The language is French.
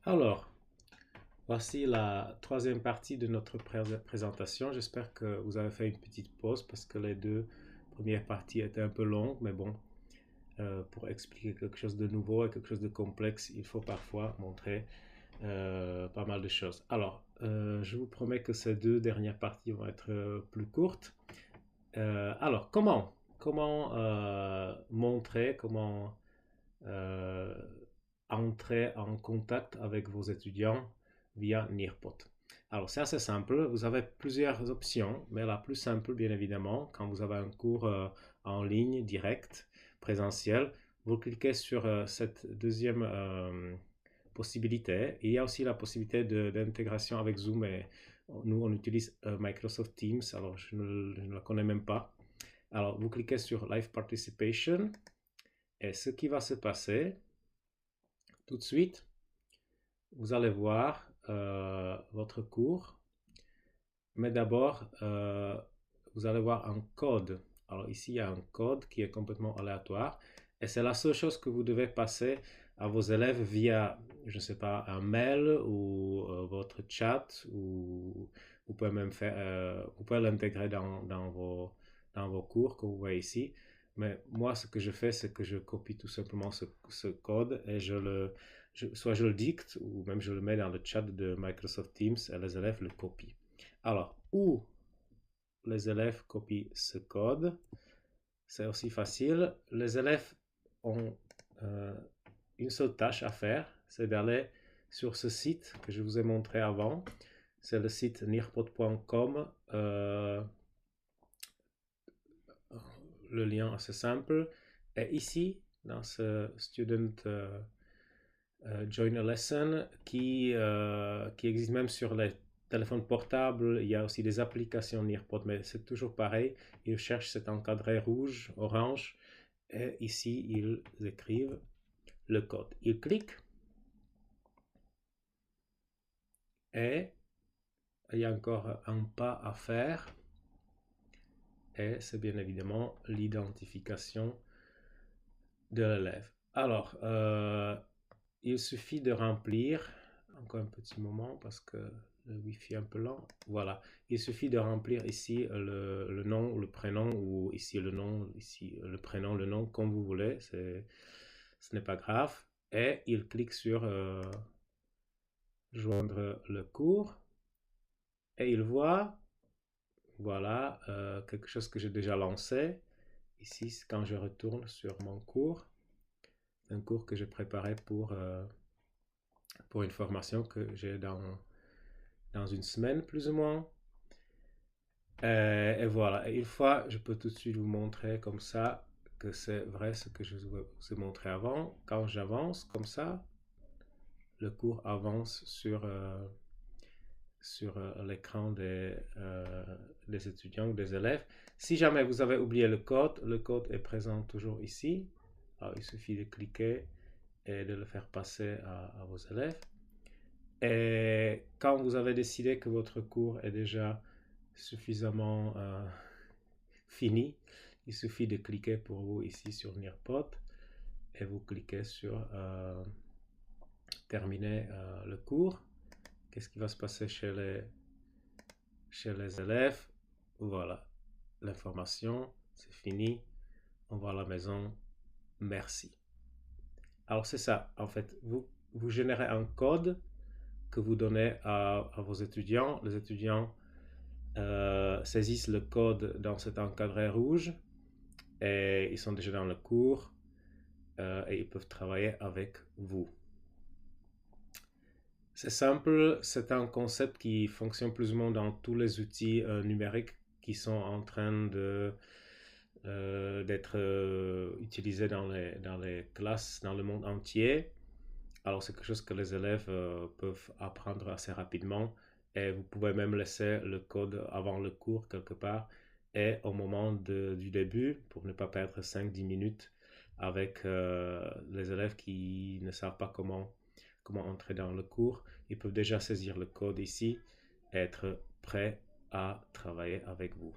Alors, voici la troisième partie de notre présentation. J'espère que vous avez fait une petite pause parce que les deux premières parties étaient un peu longues, mais bon, pour expliquer quelque chose de nouveau et quelque chose de complexe, il faut parfois montrer pas mal de choses. Alors, je vous promets que ces deux dernières parties vont être plus courtes. Alors, comment montrer, comment euh, entrer en contact avec vos étudiants via Nearpod. Alors c'est assez simple, vous avez plusieurs options, mais la plus simple bien évidemment, quand vous avez un cours en ligne direct, présentiel, vous cliquez sur cette deuxième possibilité. Il y a aussi la possibilité d'intégration avec Zoom, et nous on utilise Microsoft Teams, alors je ne la connais même pas. Alors vous cliquez sur Live Participation et ce qui va se passer, tout de suite, vous allez voir votre cours, mais d'abord, vous allez voir un code. Alors ici, il y a un code qui est complètement aléatoire, et c'est la seule chose que vous devez passer à vos élèves via, je ne sais pas, un mail ou votre chat, ou vous pouvez même faire, vous pouvez l'intégrer dans vos cours que vous voyez ici. Mais moi, ce que je fais, c'est que je copie tout simplement ce code et soit je le dicte ou même je le mets dans le chat de Microsoft Teams et les élèves le copient. Alors, où les élèves copient ce code, c'est aussi facile. Les élèves ont une seule tâche à faire, c'est d'aller sur ce site que je vous ai montré avant. C'est le site nearpod.com. Le lien assez simple. Et ici, dans ce Student Join a Lesson, qui existe même sur les téléphones portables, il y a aussi des applications Nearpod, mais c'est toujours pareil. Ils cherchent cet encadré rouge, orange, et ici, ils écrivent le code. Ils cliquent, et il y a encore un pas à faire, et c'est bien évidemment l'identification de l'élève. Alors, il suffit de remplir, encore un petit moment parce que le Wi-Fi est un peu lent. Voilà, il suffit de remplir ici le nom, le prénom, ou ici le nom, ici le prénom, le nom, comme vous voulez, ce n'est pas grave. Et il clique sur joindre le cours, et il voit, voilà, quelque chose que j'ai déjà lancé. Ici, quand je retourne sur mon cours, un cours que j'ai préparé pour une formation que j'ai dans une semaine plus ou moins. Et voilà, et une fois, je peux tout de suite vous montrer comme ça que c'est vrai ce que je vous ai montré avant. Quand j'avance comme ça, le cours avance sur l'écran des étudiants ou des élèves. Si jamais vous avez oublié le code est présent toujours ici. Alors, il suffit de cliquer et de le faire passer à vos élèves. Et quand vous avez décidé que votre cours est déjà suffisamment fini, il suffit de cliquer pour vous ici sur Nearpod et vous cliquez sur terminer le cours. Qu'est-ce qui va se passer chez les élèves? Voilà, l'information, c'est fini. On va à la maison. Merci. Alors c'est ça, en fait, vous générez un code que vous donnez à vos étudiants. Les étudiants saisissent le code dans cet encadré rouge et ils sont déjà dans le cours et ils peuvent travailler avec vous. C'est simple, c'est un concept qui fonctionne plus ou moins dans tous les outils numériques qui sont en train d'être utilisés dans les classes dans le monde entier. Alors c'est quelque chose que les élèves peuvent apprendre assez rapidement, et vous pouvez même laisser le code avant le cours quelque part et au moment du début pour ne pas perdre 5-10 minutes avec les élèves qui ne savent pas comment entrer dans le cours. Ils peuvent déjà saisir le code ici et être prêts à travailler avec vous.